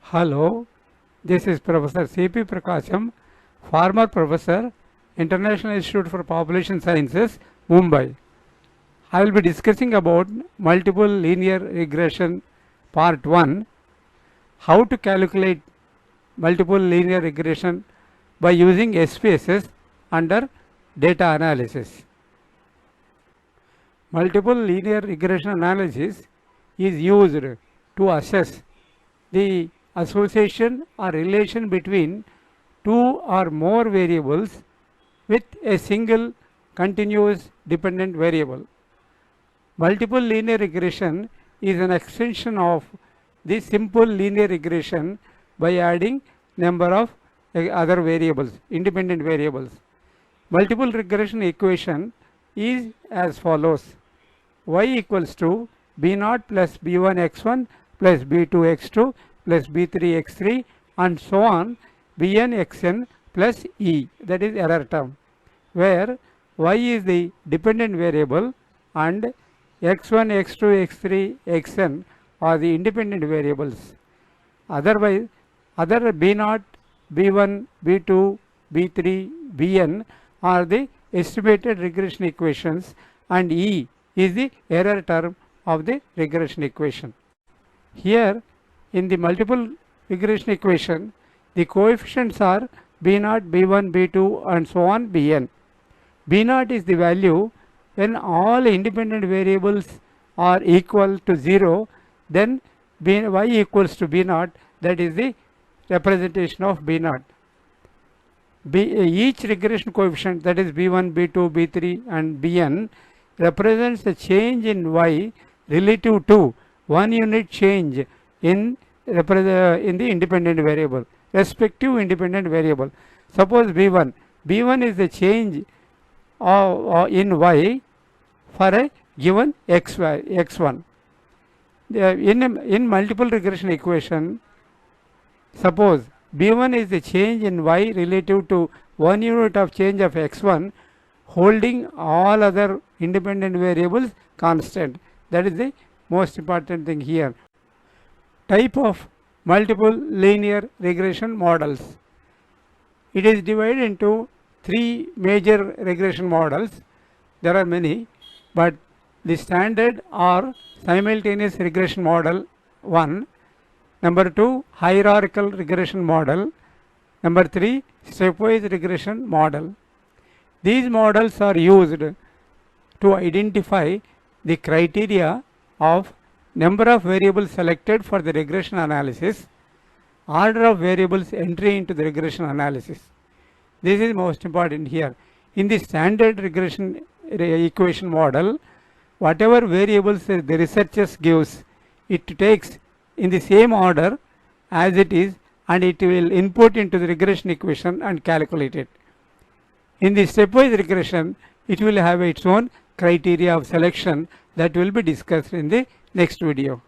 Hello, this is Professor C.P. Prakasham, former professor, International Institute for Population Sciences, Mumbai. I will be discussing about multiple linear regression part 1, how to calculate multiple linear regression by using SPSS under data analysis. Multiple linear regression analysis is used to assess the association or relation between two or more variables with a single continuous dependent variable. Multiple linear regression is an extension of the simple linear regression by adding number of other variables, independent variables. Multiple regression equation is as follows: y equals to b naught plus b1 x1 plus b2 x2 plus b3 x3 and so on bn xn plus e, that is error term, where y is the dependent variable and x1 x2 x3 xn are the independent variables. Otherwise, other b naught, b1, b2, b3, bn are the estimated regression equations and e is the error term of the regression equation. Here in the multiple regression equation, the coefficients are b naught, b1, b2 and so on bn. b naught is the value when all independent variables are equal to 0, then y equals to b naught, that is the representation of b naught. Each regression coefficient, that is b1, b2, b3 and bn, represents the change in y relative to 1 unit change in the independent variable, respective independent variable. Suppose b1 is the change in y for a given x1. In multiple regression equation, suppose b1 is the change in y relative to 1 unit of change of x1, holding all other independent variables constant. That is the most important thing here. Type of multiple linear regression models. It is divided into three major regression models. There are many, but the standard are simultaneous regression model 1, number 2 hierarchical regression model, number 3 stepwise regression model. These models are used to identify the criteria of number of variables selected for the regression analysis, order of variables entry into the regression analysis. This is most important here. In the standard regression equation model, whatever variables the researchers gives, it takes in the same order as it is and it will input into the regression equation and calculate it. In the stepwise regression, it will have its own criteria of selection that will be discussed in the next video.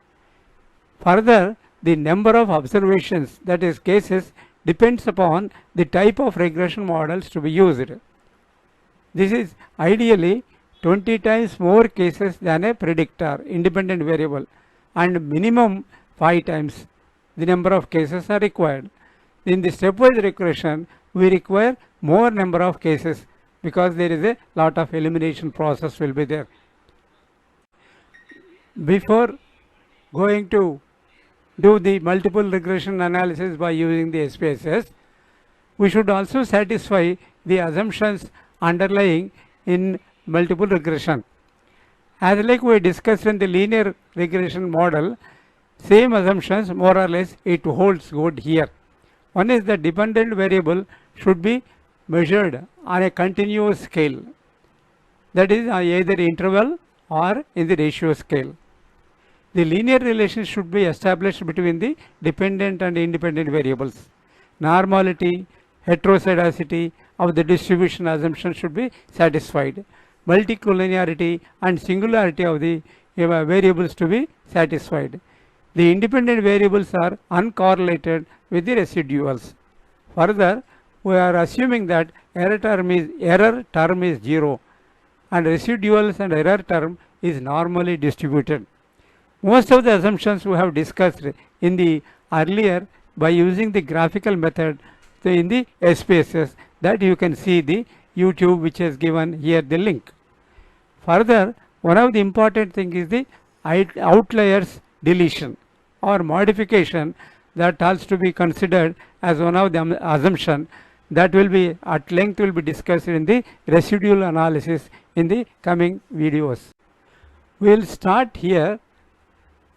Further, the number of observations, that is cases, depends upon the type of regression models to be used. This is ideally 20 times more cases than a predictor, independent variable, and minimum 5 times the number of cases are required. In the stepwise regression, we require more number of cases because there is a lot of elimination process will be there. Before going to do the multiple regression analysis by using the SPSS, we should also satisfy the assumptions underlying in multiple regression. As like we discussed in the linear regression model, same assumptions more or less it holds good here. One is the dependent variable should be measured on a continuous scale, that is either interval or in the ratio scale. The linear relation should be established between the dependent and independent variables. Normality, heterozygoity of the distribution assumption should be satisfied. Multicollinearity and singularity of the variables to be satisfied. The independent variables are uncorrelated with the residuals. Further, we are assuming that error term is 0 and residuals and error term is normally distributed. Most of the assumptions we have discussed in the earlier by using the graphical method in the SPSS, that you can see the YouTube which is given here the link. Further, one of the important thing is the outliers deletion or modification, that has to be considered as one of the assumption that will be at length will be discussed in the residual analysis in the coming videos. We will start here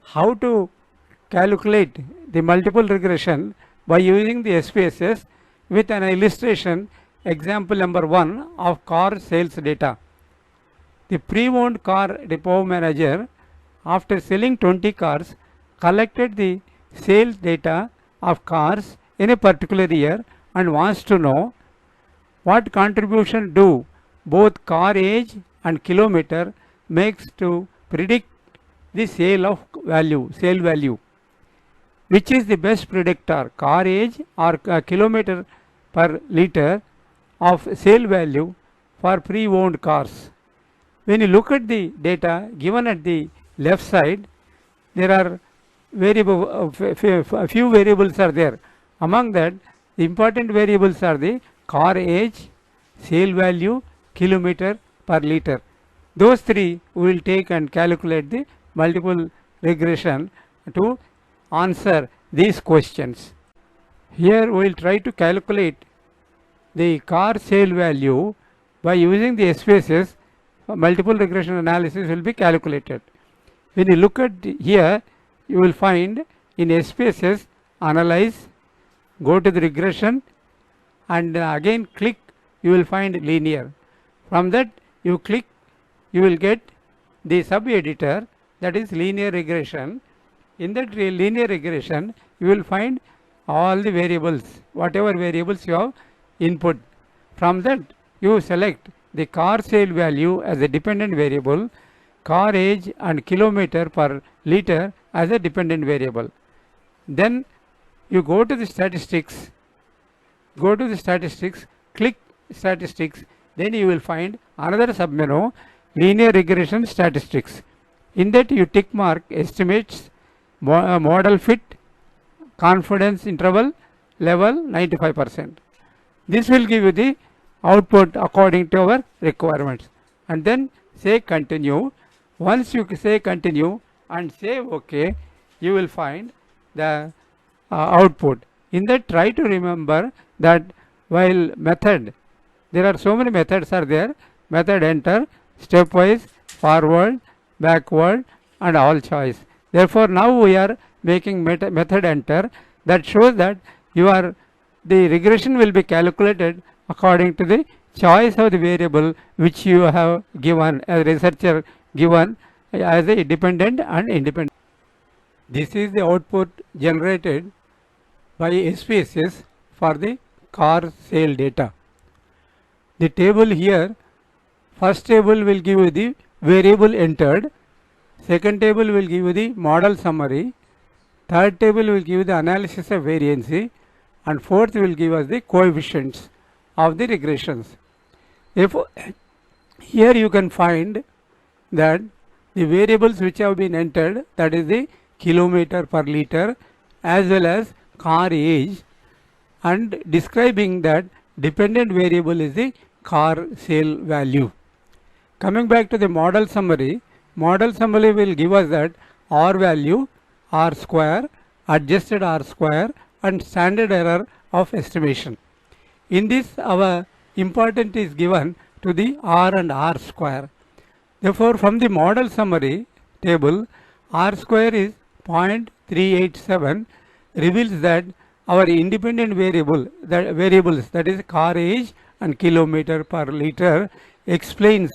how to calculate the multiple regression by using the SPSS with an illustration. Example number 1 of car sales data. The pre-owned car depot manager, after selling 20 cars, collected the sales data of cars in a particular year and wants to know what contribution do both car age and kilometer makes to predict the sale value. Which is the best predictor, car age or kilometer per liter of sale value for pre-owned cars? When you look at the data given at the left side, there are a few variables are there. Among that, the important variables are the car age, sale value, kilometer per liter. Those three we will take and calculate the multiple regression to answer these questions. Here we will try to calculate the car sale value by using the SPSS. Multiple regression analysis will be calculated. When you look at here, you will find in SPSS analyze, go to the regression, and again click, you will find linear. From that you click, you will get the sub editor, that is linear regression. In that linear regression you will find all the variables, whatever variables you have input. From that you select the car sale value as a dependent variable, car age and kilometer per liter as a dependent variable. Then you go to the statistics, click statistics, then you will find another submenu, linear regression statistics. In that you tick mark estimates, model fit, confidence interval level 95%. This will give you the output according to our requirements, and then say continue. Once you say continue and say OK, you will find the output. In that, try to remember that while method, there are so many methods are there. Method enter, stepwise, forward, backward, and all choice. Therefore, now we are making method enter, that shows that the regression will be calculated according to the choice of the variable which you have given as researcher given as a dependent and independent. This is the output generated by SPSS for the car sale data. The table here, first table will give you the variable entered, second table will give you the model summary, third table will give you the analysis of variance, and fourth will give us the coefficients of the regressions. If here you can find that the variables which have been entered, that is the kilometer per liter as well as car age, and describing that dependent variable is the car sale value. Coming back to the model summary will give us that R value, R square, adjusted R square, and standard error of estimation. In this, our important is given to the R and R square. Therefore, from the model summary table, R square is 0.387, reveals that our independent variables, that is car age and kilometer per liter, explains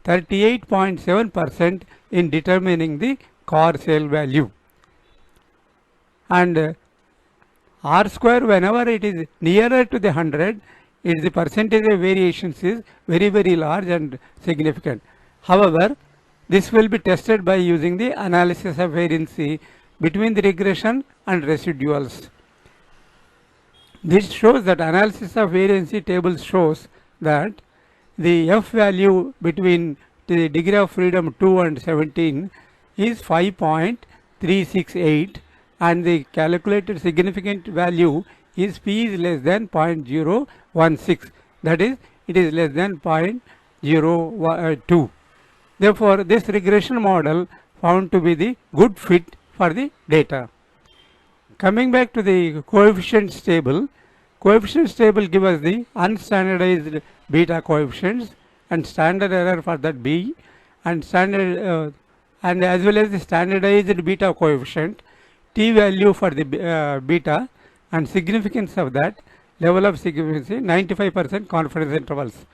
38.7% in determining the car sale value. And R square, whenever it is nearer to the 100, the percentage of variations is very, very large and significant. However, this will be tested by using the analysis of variance between the regression and residuals. This shows that analysis of variance table shows that the F value between the degree of freedom 2 and 17 is 5.368, and the calculated significant value is p is less than 0.016, that is, it is less than 0.02. Therefore, this regression model found to be the good fit for the data. Coming back to the coefficients table give us the unstandardized beta coefficients and standard error for that b, and standard and as well as the standardized beta coefficient, t value for the beta, and significance of that, level of significance, 95% confidence intervals.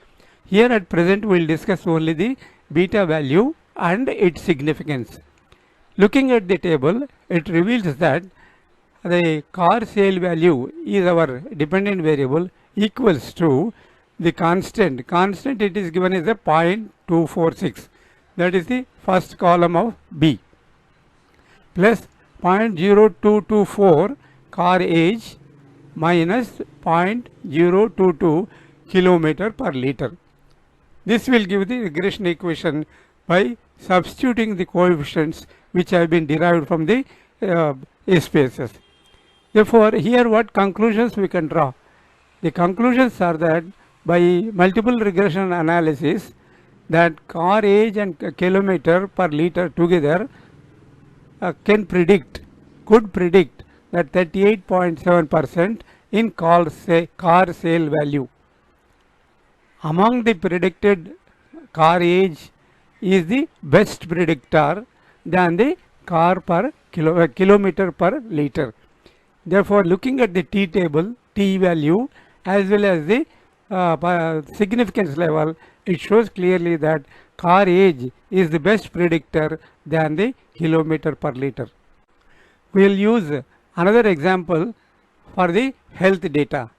Here at present we will discuss only the beta value and its significance. Looking at the table, it reveals that the car sale value is our dependent variable equals to the constant it is given as a 0.246, that is the first column of B, plus 0.0224 car age minus 0.022 kilometer per liter. This will give the regression equation by substituting the coefficients which have been derived from the spaces. Therefore, here what conclusions we can draw? The conclusions are that by multiple regression analysis, that car age and kilometer per liter together could predict that 38.7% in car sale value. Among the predicted, car age is the best predictor than the car per kilometer per liter. Therefore, looking at the t table, t value as well as the significance level, it shows clearly that car age is the best predictor than the kilometer per liter. We will use another example for the health data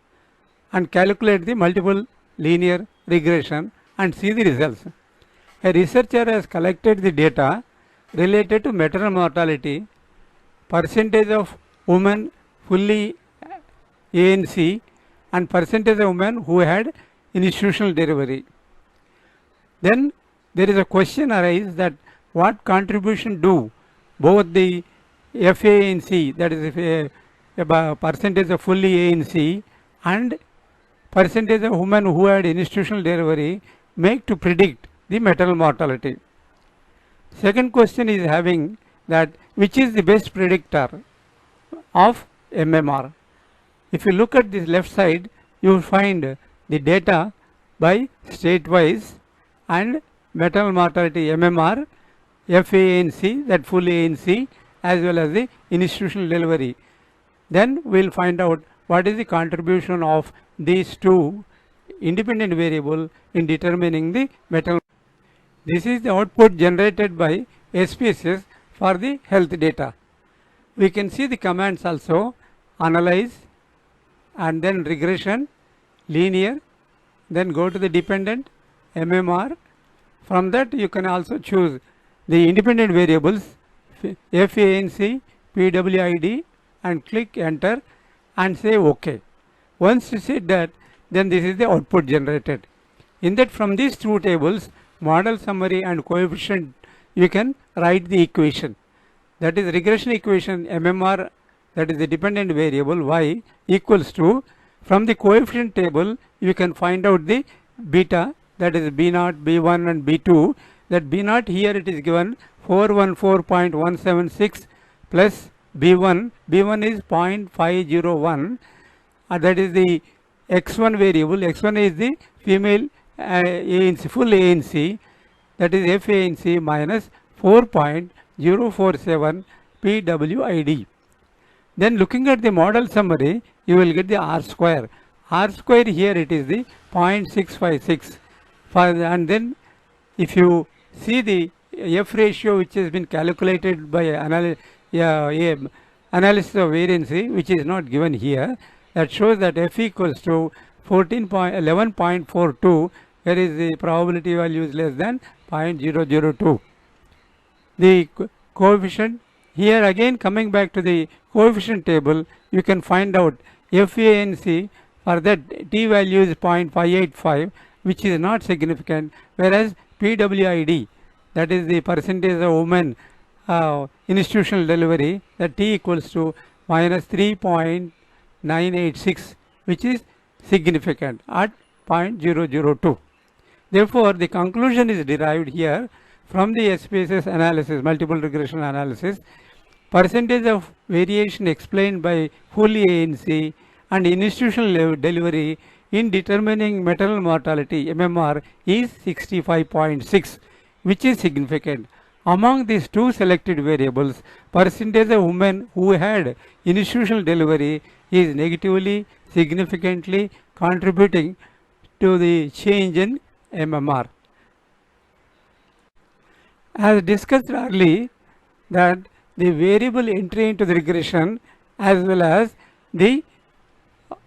and calculate the multiple linear regression and see the results. A researcher has collected the data related to maternal mortality, percentage of women fully ANC, and percentage of women who had institutional delivery. Then there is a question arises that what contribution do both the FANC, that is a percentage of fully ANC, and percentage of women who had institutional delivery make to predict the maternal mortality. Second question is having that which is the best predictor of MMR. If you look at this left side, you will find the data by state wise and maternal mortality MMR, FANC, that full ANC, as well as the institutional delivery. Then we will find out what is the contribution of these two independent variables in determining the maternal. This is the output generated by SPSS for the health data. We can see the commands also: analyze, and then regression, linear, then go to the dependent, MMR. From that you can also choose the independent variables FANC, PWID, and click enter and say OK. Once you see that, then this is the output generated. In that, from these two tables, model summary and coefficient, you can write the equation. That is regression equation MMR, that is the dependent variable y, equals to, from the coefficient table you can find out the beta, that is B0, B1 and B2. That B0 here it is given 414.176 plus B1 is 0.501, that is the X1 variable. X1 is the female ANC, full ANC, that is FANC minus 4.047 PWID. Then looking at the model summary, you will get the R square. R square here it is the 0.656. And then if you see the F ratio which has been calculated by analysis of variance, which is not given here, that shows that F equals to 11.42, where is the probability value is less than 0.002. The coefficient here, again coming back to the coefficient table, you can find out FANC, for that t value is 0.585, which is not significant, whereas PWID, that is the percentage of women institutional delivery, that t equals to minus 3.986, which is significant at 0.002. Therefore, the conclusion is derived here from the SPSS analysis, multiple regression analysis. Percentage of variation explained by full ANC and institutional delivery in determining maternal mortality MMR is 65.6, which is significant. Among these two selected variables, percentage of women who had institutional delivery is negatively significantly contributing to the change in MMR. As discussed earlier, that the variable entry into the regression as well as the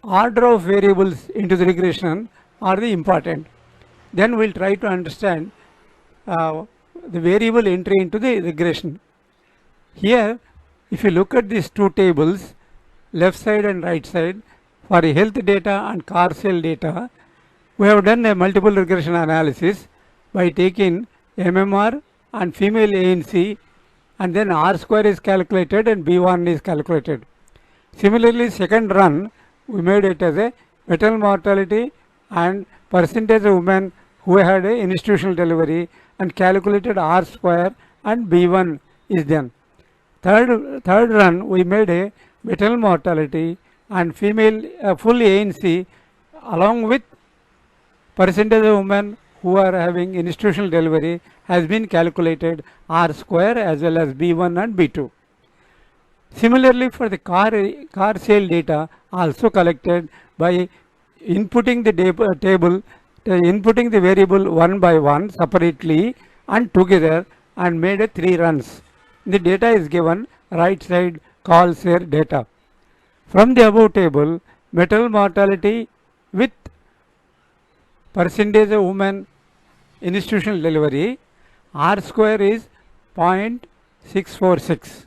order of variables into the regression are the important. Then we will try to understand the variable entry into the regression. Here, if you look at these two tables, left side and right side, for health data and car sale data, we have done a multiple regression analysis by taking MMR and female ANC, and then R square is calculated and B1 is calculated. Similarly, second run, we made it as a maternal mortality and percentage of women who had a institutional delivery and calculated R square and B1 is done. Third run, we made a maternal mortality and female full ANC along with percentage of women who are having institutional delivery has been calculated R square as well as B1 and B2. Similarly, for the car sale data also collected by inputting the table, inputting the variable one by one separately and together and made a 3 runs. The data is given right side car sale data. From the above table, maternal mortality with percentage of women institutional delivery, R square is 0.646.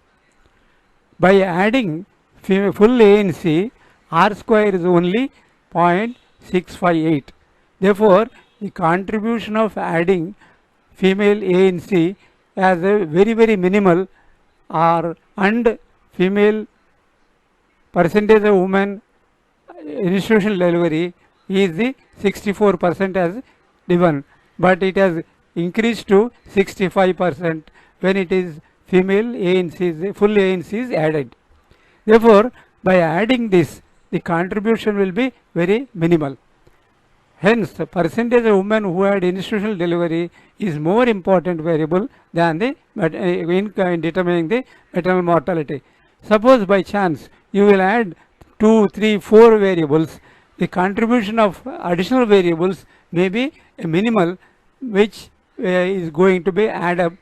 By adding full ANC, R square is only 0.658. Therefore, the contribution of adding female ANC as a very minimal and female percentage of women institutional delivery is the 64% as given, but it has increased to 65% when it is female ANC, full ANC is added. Therefore, by adding this, the contribution will be very minimal. Hence, the percentage of women who had institutional delivery is more important variable than the in determining the maternal mortality. Suppose by chance you will add 2, 3, 4 variables, the contribution of additional variables may be a minimal, which is going to be add up,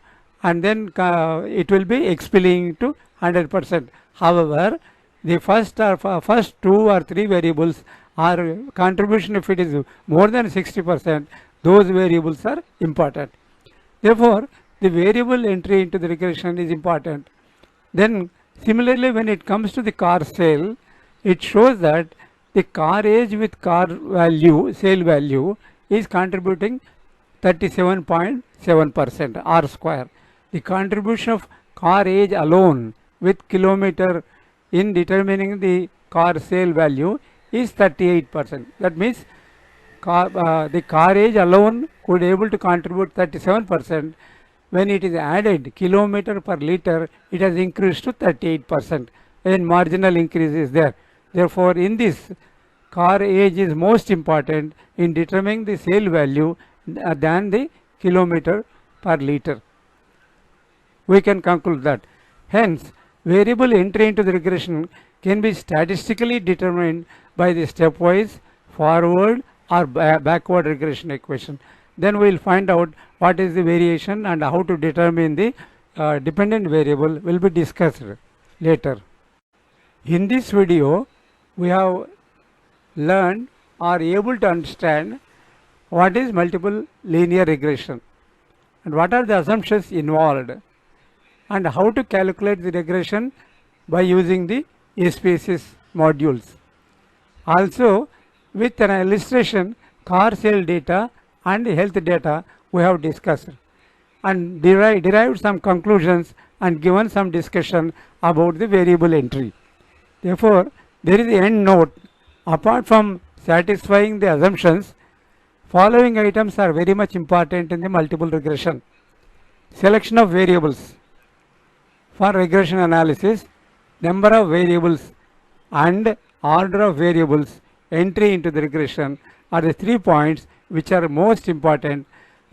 and then it will be expelling to 100%. However, the first 2 or 3 variables are contribution, if it is more than 60%, those variables are important. Therefore, the variable entry into the regression is important. Then similarly, when it comes to the car sale, it shows that the car age with car value, sale value, is contributing 37.7% R square. The contribution of car age alone with kilometer in determining the car sale value is 38%. That means the car age alone could able to contribute 37%. When it is added kilometer per liter, it has increased to 38%. And marginal increase is there. Therefore, in this, car age is most important in determining the sale value than the kilometer per liter. We can conclude that. Hence, variable entry into the regression can be statistically determined by the stepwise forward or backward regression equation. Then we will find out what is the variation and how to determine the dependent variable will be discussed later. In this video, we have learned or able to understand what is multiple linear regression and what are the assumptions involved and how to calculate the regression by using the SPSS modules. Also, with an illustration, car sale data and health data we have discussed and derived some conclusions and given some discussion about the variable entry. Therefore, there is the end note. Apart from satisfying the assumptions, following items are very much important in the multiple regression. Selection of variables. For regression analysis, number of variables and order of variables entry into the regression are the 3 points which are most important.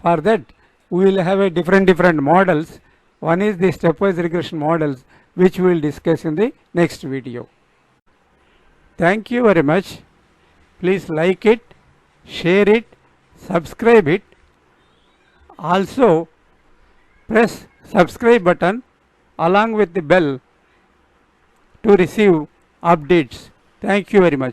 For that, we will have a different models. One is the stepwise regression models, which we will discuss in the next video. Thank you very much. Please like it, share it, subscribe it. Also, press subscribe button along with the bell to receive updates. Thank you very much.